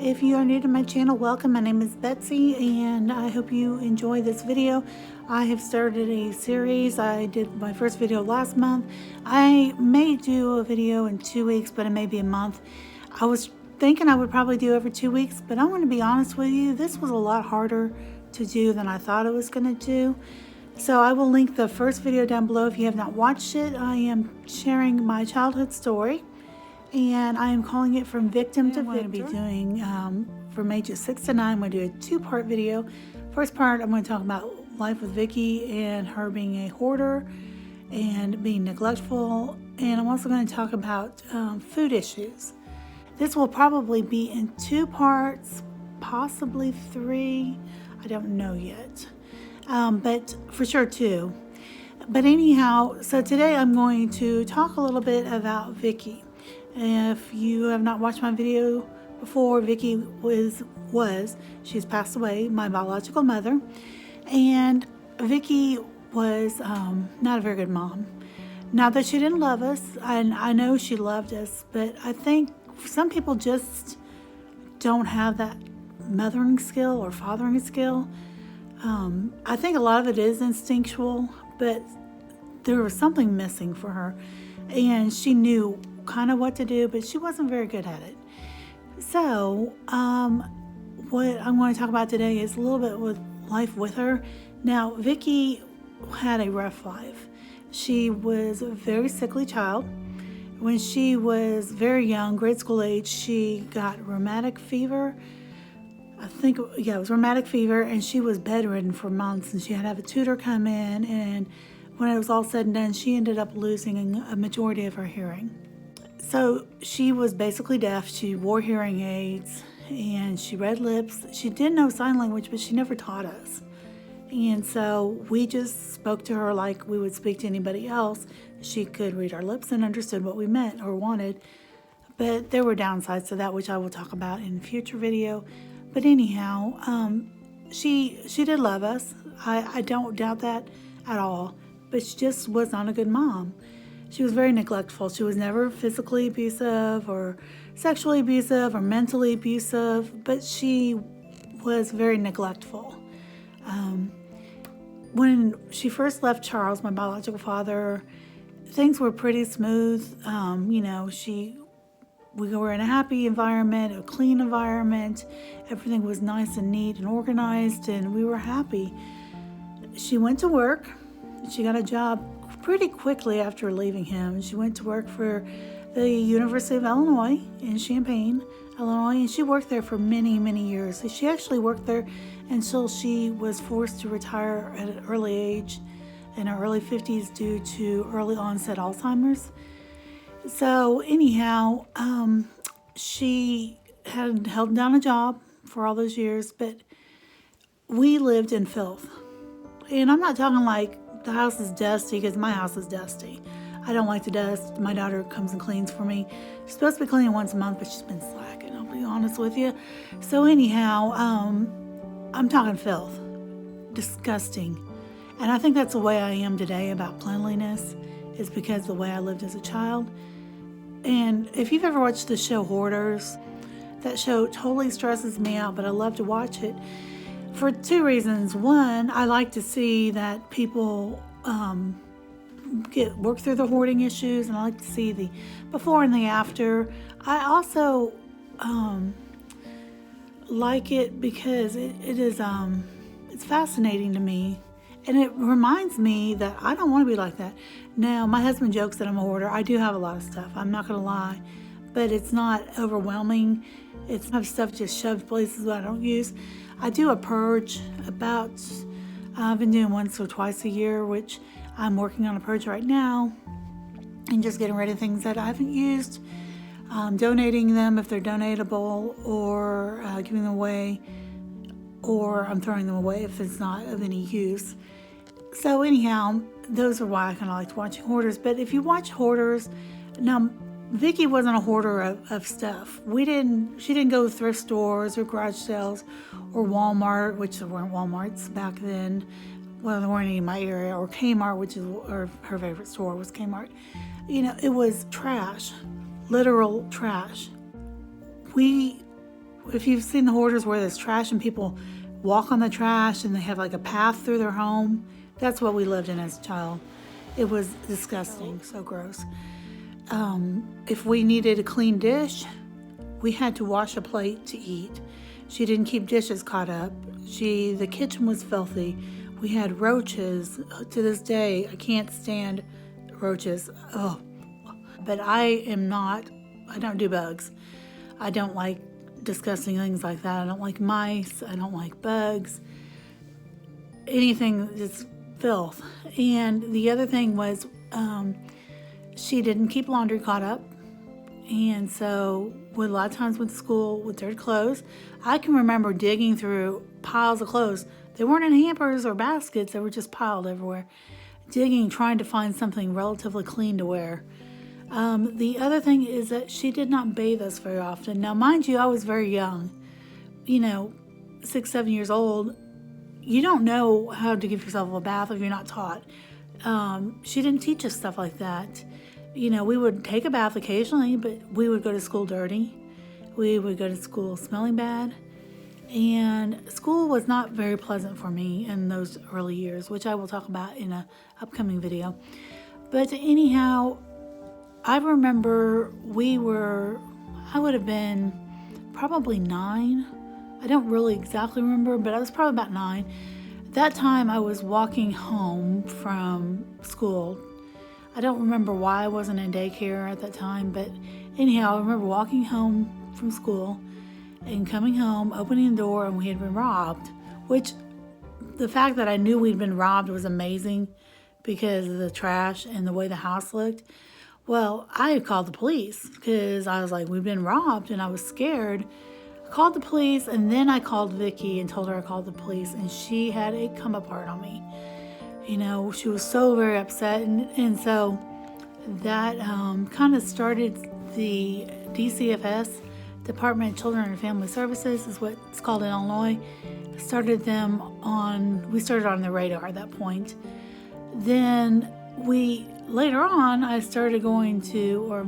If you are new to my channel, welcome. My name is Betsy and I hope you enjoy this video. I have started a series. I did my first video last month. I may do a video in 2 weeks, but it may be a month. I was thinking I would probably do every 2 weeks, but I'm going to be honest with you, this was a lot harder to do than I thought it was going to do. So I will link the first video down below if you have not watched it. I am sharing my childhood story, and I am calling it From Victim to Victor. I'm going to be doing, from ages 6 to 9, I'm going to do a two-part video. First part, I'm going to talk about life with Vicky and her being a hoarder and being neglectful. And I'm also going to talk about food issues. This will probably be in 2 parts, possibly 3. I don't know yet, but for sure 2. But anyhow, so today I'm going to talk a little bit about Vicky. If you have not watched my video before, Vicky she's passed away, my biological mother, and Vicky was not a very good mom. Not that she didn't love us, and I know she loved us, but I think some people just don't have that mothering skill or fathering skill. I think a lot of it is instinctual, but there was something missing for her, and she knew kind of what to do, but she wasn't very good at it. So what I'm going to talk about today is a little bit with life with her. Now, Vicky had a rough life. She was a very sickly child. When she was very young, grade school age, she got rheumatic fever. It was rheumatic fever, and she was bedridden for months, and she had to have a tutor come in, and when it was all said and done, she ended up losing a majority of her hearing. So she was basically deaf. She wore hearing aids, and she read lips. She did know sign language, but she never taught us. And so we just spoke to her like we would speak to anybody else. She could read our lips and understood what we meant or wanted. But there were downsides to that, which I will talk about in a future video. But anyhow, she did love us. I don't doubt that at all. But she just was not a good mom. She was very neglectful. She was never physically abusive or sexually abusive or mentally abusive, but she was very neglectful. When she first left Charles, my biological father, things were pretty smooth. We were in a happy environment, a clean environment. Everything was nice and neat and organized, and we were happy. She went to work. She got a job pretty quickly after leaving him. She went to work for the University of Illinois in Champaign, Illinois, and she worked there for many, many years. So she actually worked there until she was forced to retire at an early age in her early 50s due to early onset Alzheimer's. So anyhow, she had held down a job for all those years, but we lived in filth. And I'm not talking like the house is dusty, because my house is dusty. I don't like the dust. My daughter comes and cleans for me. She's supposed to be cleaning once a month, but she's been slacking, I'll be honest with you. So anyhow, I'm talking filth. Disgusting. And I think that's the way I am today about cleanliness, is because of the way I lived as a child. And if you've ever watched the show Hoarders, that show totally stresses me out, but I love to watch it for 2 reasons. One, I like to see that people work through the hoarding issues, and I like to see the before and the after. I also like it because it's fascinating to me, and it reminds me that I don't want to be like that. Now, my husband jokes that I'm a hoarder. I do have a lot of stuff, I'm not going to lie, but it's not overwhelming. It's not stuff just shoved places that I don't use. I do a purge I've been doing once or twice a year, which I'm working on a purge right now, and just getting rid of things that I haven't used, donating them if they're donatable, or giving them away, or I'm throwing them away if it's not of any use. So anyhow, those are why I kind of liked watching Hoarders. But if you watch Hoarders, now Vicky wasn't a hoarder of stuff. She didn't go to thrift stores or garage sales or Walmart, which there weren't Walmarts back then. Well, there weren't any in my area, or Kmart, which is her favorite store was Kmart. It was trash, literal trash. We if you've seen the Hoarders where there's trash and people walk on the trash and they have like a path through their home, that's what we lived in as a child. It was disgusting, so gross. If we needed a clean dish, we had to wash a plate to eat. She didn't keep dishes caught up. The kitchen was filthy. We had roaches. To this day, I can't stand roaches. Oh, but I don't do bugs. I don't like disgusting things like that. I don't like mice. I don't like bugs. Anything that's filth. And the other thing was, she didn't keep laundry caught up. And so a lot of times with school, with dirty clothes, I can remember digging through piles of clothes. They weren't in hampers or baskets. They were just piled everywhere. Digging, trying to find something relatively clean to wear. The other thing is that she did not bathe us very often. Now, mind you, I was very young, 6, 7 years old. You don't know how to give yourself a bath if you're not taught. She didn't teach us stuff like that. We would take a bath occasionally, but we would go to school dirty. We would go to school smelling bad. And school was not very pleasant for me in those early years, which I will talk about in an upcoming video. But anyhow, I remember I would have been probably 9. I don't really exactly remember, but I was probably about 9. At that time, I was walking home from school. I don't remember why I wasn't in daycare at that time, but anyhow, I remember walking home from school and coming home, opening the door, and we had been robbed, which the fact that I knew we'd been robbed was amazing because of the trash and the way the house looked. Well, I had called the police because I was like, we've been robbed, and I was scared. I called the police, and then I called Vicky and told her I called the police, and she had a come apart on me. She was so very upset, and so that kind of started the DCFS, Department of Children and Family Services, is what it's called in Illinois. We started on the radar at that point. Then later on, I started going to, or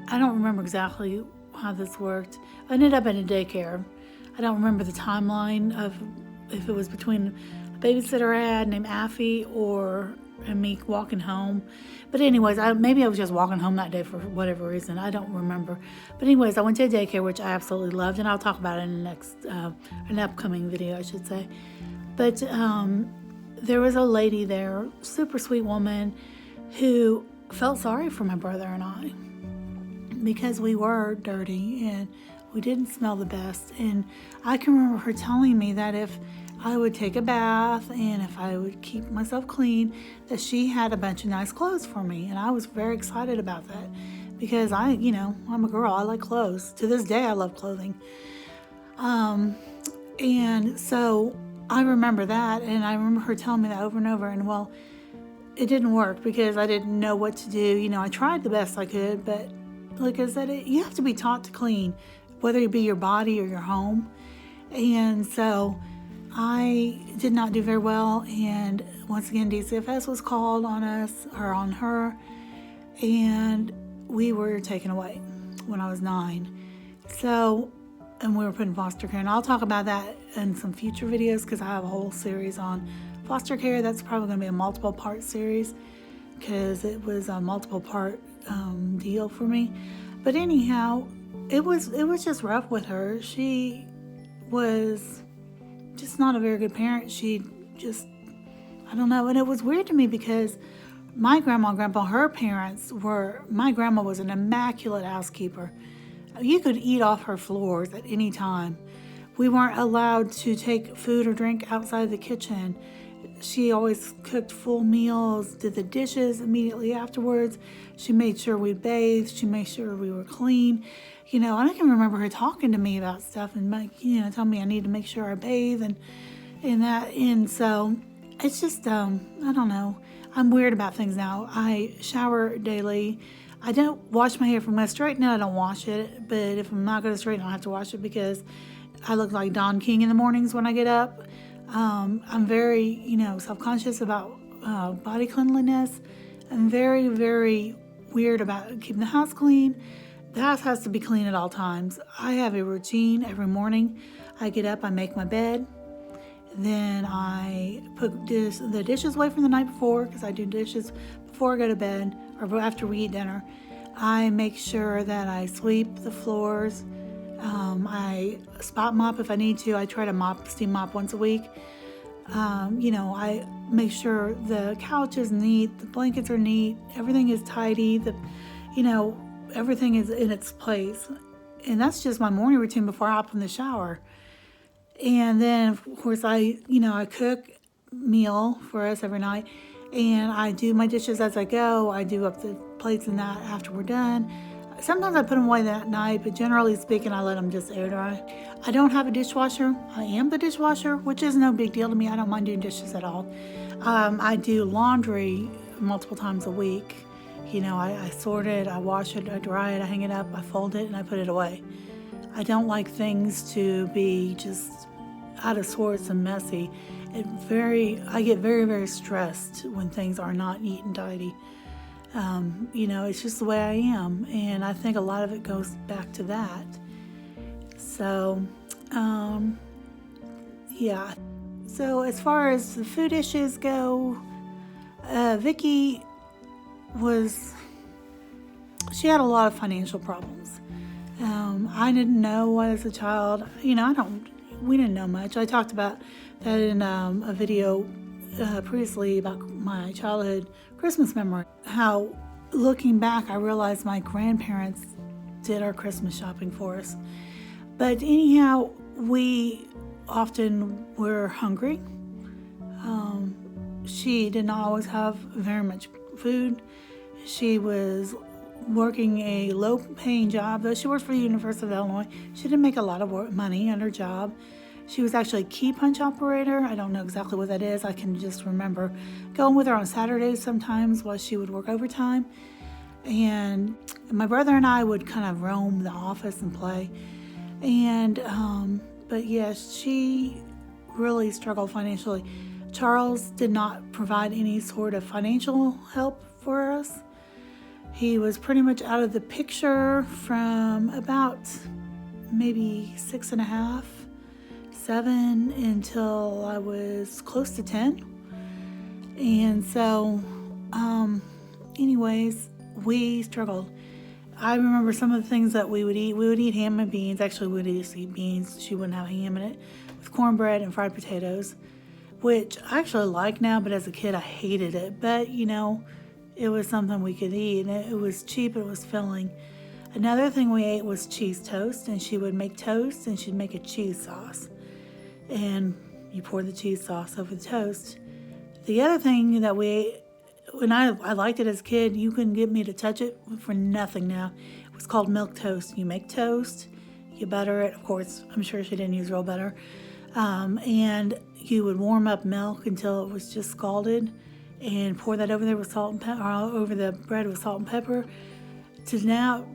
I don't remember exactly how this worked. I ended up in a daycare. I don't remember the timeline of if it was between a babysitter I had named Affie and me walking home. But anyways, maybe I was just walking home that day for whatever reason. I don't remember. But anyways, I went to a daycare, which I absolutely loved, and I'll talk about it in the next, an upcoming video, I should say. But there was a lady there, super sweet woman, who felt sorry for my brother and I because we were dirty and we didn't smell the best. And I can remember her telling me that if I would take a bath and if I would keep myself clean, that she had a bunch of nice clothes for me. And I was very excited about that because I'm a girl. I like clothes. To this day, I love clothing. And so I remember that, and I remember her telling me that over and over. And well, it didn't work because I didn't know what to do. I tried the best I could, but like I said, you have to be taught to clean, whether it be your body or your home. And so I did not do very well, and once again DCFS was called on us, or on her, and we were taken away when I was 9. So, and we were put in foster care, and I'll talk about that in some future videos because I have a whole series on foster care. That's probably going to be a multiple part series because it was a multiple part deal for me. But anyhow, it was just rough with her. She was just not a very good parent. I don't know. And it was weird to me because my grandma and grandpa, her parents my grandma was an immaculate housekeeper. You could eat off her floors at any time. We weren't allowed to take food or drink outside the kitchen. She always cooked full meals, did the dishes immediately afterwards. She made sure we bathed. She made sure we were clean. And I can remember her talking to me about stuff and telling me I need to make sure I bathe and that. And so it's just, I don't know. I'm weird about things now. I shower daily. I don't wash my hair. If I'm going to straighten it, I don't wash it. But if I'm not going to straighten it, I have to wash it because I look like Don King in the mornings when I get up. I'm very, self-conscious about body cleanliness. I'm very, very weird about keeping the house clean. The house has to be clean at all times. I have a routine every morning. I get up, I make my bed, then I put the dishes away from the night before, because I do dishes before I go to bed or after we eat dinner. I make sure that I sweep the floors. I spot mop if I need to. I try to steam mop once a week. I make sure the couch is neat, the blankets are neat, everything is tidy, everything is in its place. And that's just my morning routine before I hop in the shower. And then, of course, I cook meal for us every night, and I do my dishes as I go. I do up the plates and that after we're done. Sometimes I put them away that night, but generally speaking, I let them just air dry. I don't have a dishwasher. I am the dishwasher, which is no big deal to me. I don't mind doing dishes at all. I do laundry multiple times a week. I sort it, I wash it, I dry it, I hang it up, I fold it, and I put it away. I don't like things to be just out of sorts and messy. I get very, very stressed when things are not neat and tidy. It's just the way I am, and I think a lot of it goes back to that. So, yeah. So as far as the food issues go, Vicky she had a lot of financial problems. I didn't know as a child, we didn't know much. I talked about that in a video previously about my childhood Christmas memory. How, looking back, I realized my grandparents did our Christmas shopping for us. But anyhow, we often were hungry. She did not always have very much food. She was working a low-paying job, though she worked for the University of Illinois. She didn't make a lot of money on her job. She was actually a key punch operator. I don't know exactly what that is. I can just remember going with her on Saturdays sometimes while she would work overtime. And my brother and I would kind of roam the office and play. And, but yes, she really struggled financially. Charles did not provide any sort of financial help for us. He was pretty much out of the picture from about maybe 6.5, 7 until I was close to 10. And so, anyways, we struggled. I remember some of the things that we would eat. We would eat ham and beans. Actually, we would eat beans. She wouldn't have ham in it. With cornbread and fried potatoes, which I actually like now, but as a kid I hated it. But, it was something we could eat, and it was cheap, it was filling. Another thing we ate was cheese toast, and she would make toast, and she'd make a cheese sauce. And you pour the cheese sauce over the toast. The other thing that we ate, when I liked it as a kid, you couldn't get me to touch it for nothing now. It was called milk toast. You make toast, you butter it. Of course, I'm sure she didn't use real butter. And you would warm up milk until it was just scalded, and pour that over there with salt and pepper, over the bread with salt and pepper. To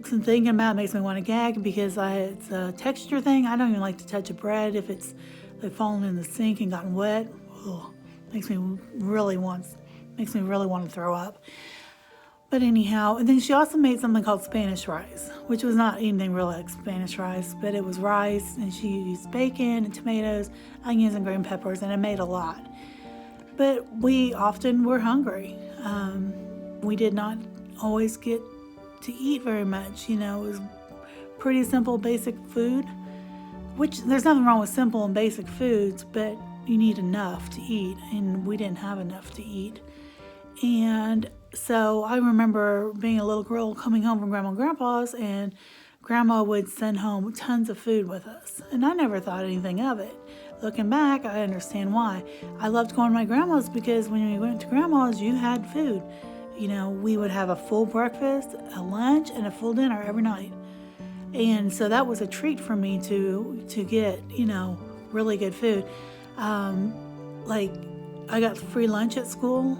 thinking about it makes me want to gag, because it's a texture thing. I don't even like to touch a bread if it's fallen in the sink and gotten wet. Ugh, makes me really want to throw up. But anyhow, and then she also made something called Spanish rice, which was not anything really like Spanish rice, but it was rice, and she used bacon and tomatoes, onions, and green peppers, and it made a lot. But we often were hungry. We did not always get to eat very much. It was pretty simple, basic food, which there's nothing wrong with simple and basic foods, but you need enough to eat, and we didn't have enough to eat. And so I remember being a little girl coming home from Grandma and Grandpa's, and Grandma would send home tons of food with us, and I never thought anything of it. Looking back, I understand why. I loved going to my grandma's, because when we went to grandma's, you had food. We would have a full breakfast, a lunch, and a full dinner every night. And so that was a treat for me to get, really good food. Like, I got free lunch at school.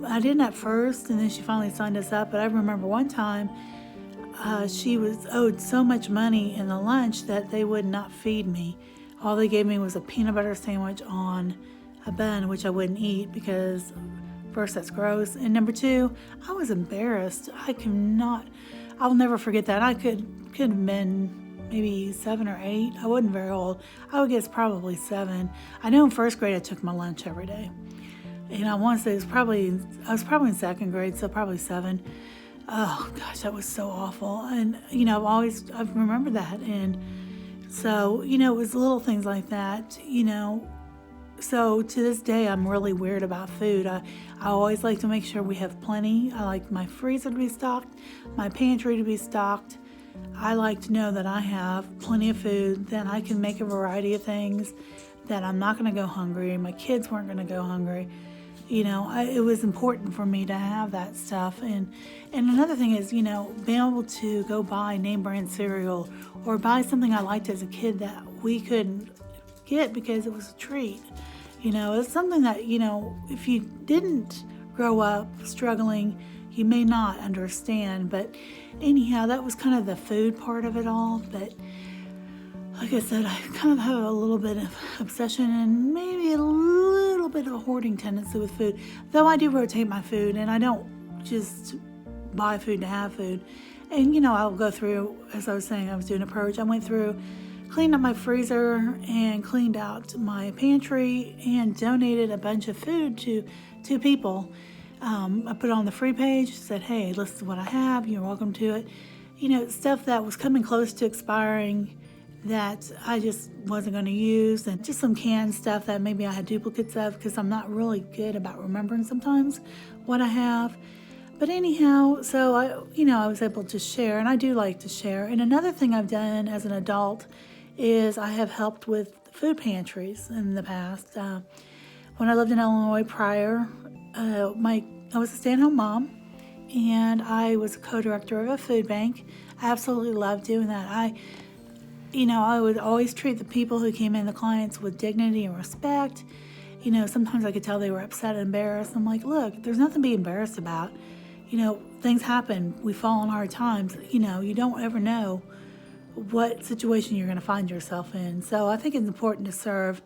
I didn't at first, and then she finally signed us up. But I remember one time, she was owed so much money in the lunch that they would not feed me. All they gave me was a peanut butter sandwich on a bun, which I wouldn't eat because, first, that's gross, and number two, I was embarrassed. I'll never forget that. I could have been maybe 7 or 8. I wasn't very old. I would guess probably 7. I know in first grade I took my lunch every day. And I want to say I was probably in second grade, so probably 7. Oh gosh, that was so awful. And I've remembered that. And so, it was little things like that, So to this day, I'm really weird about food. I always like to make sure we have plenty. I like my freezer to be stocked, my pantry to be stocked. I like to know that I have plenty of food, that I can make a variety of things, that I'm not going to go hungry. My kids weren't going to go hungry. It was important for me to have that stuff. And another thing is, being able to go buy name brand cereal or buy something I liked as a kid that we couldn't get because it was a treat. It's something that, if you didn't grow up struggling, you may not understand. But anyhow, that was kind of the food part of it all. But like I said, I kind of have a little bit of obsession and maybe a little bit of a hoarding tendency with food. Though I do rotate my food, and I don't just buy food to have food. And, I'll go through, as I was saying, I was doing a purge. I went through, cleaned up my freezer and cleaned out my pantry and donated a bunch of food to people. I put it on the free page, said, hey, this is what I have, you're welcome to it. Stuff that was coming close to expiring that I just wasn't going to use, and just some canned stuff that maybe I had duplicates of, because I'm not really good about remembering sometimes what I have. But anyhow, so I was able to share, and I do like to share. And another thing I've done as an adult is I have helped with food pantries in the past. When I lived in Illinois prior, I was a stay-at-home mom, and I was a co-director of a food bank. I absolutely loved doing that. I would always treat the people who came in, the clients, with dignity and respect. Sometimes I could tell they were upset and embarrassed. I'm like, look, there's nothing to be embarrassed about. Things happen. We fall on hard times. You don't ever know what situation you're going to find yourself in. So I think it's important to serve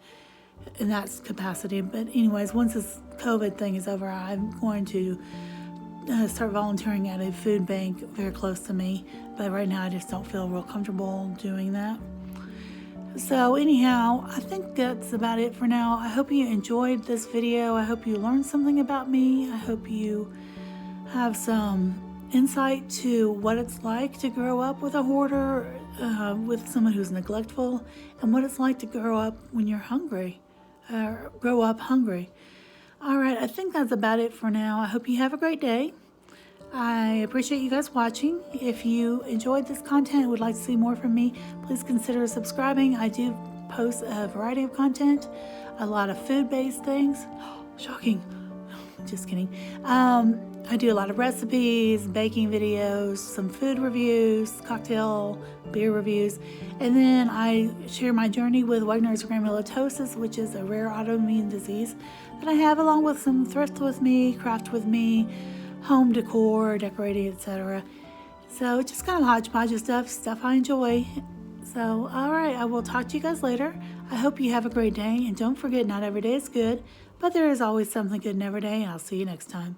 in that capacity. But anyways, once this COVID thing is over, I'm going to start volunteering at a food bank very close to me. But right now I just don't feel real comfortable doing that. So anyhow, I think that's about it for now. I hope you enjoyed this video. I hope you learned something about me. I hope you have some insight to what it's like to grow up with a hoarder, with someone who's neglectful, and what it's like to grow up when you're hungry, grow up hungry. All right, I think that's about it for now. I hope you have a great day. I appreciate you guys watching. If you enjoyed this content and would like to see more from me, please consider subscribing. I do post a variety of content, a lot of food-based things. Shocking. Just kidding. I do a lot of recipes, baking videos, some food reviews, cocktail, beer reviews, and then I share my journey with Wegener's granulomatosis, which is a rare autoimmune disease that I have, along with some thrift with me, craft with me, home decor, decorating, etc. So it's just kind of hodgepodge of stuff I enjoy. So, all right, I will talk to you guys later. I hope you have a great day, and don't forget, not every day is good, but there is always something good in every day, and I'll see you next time.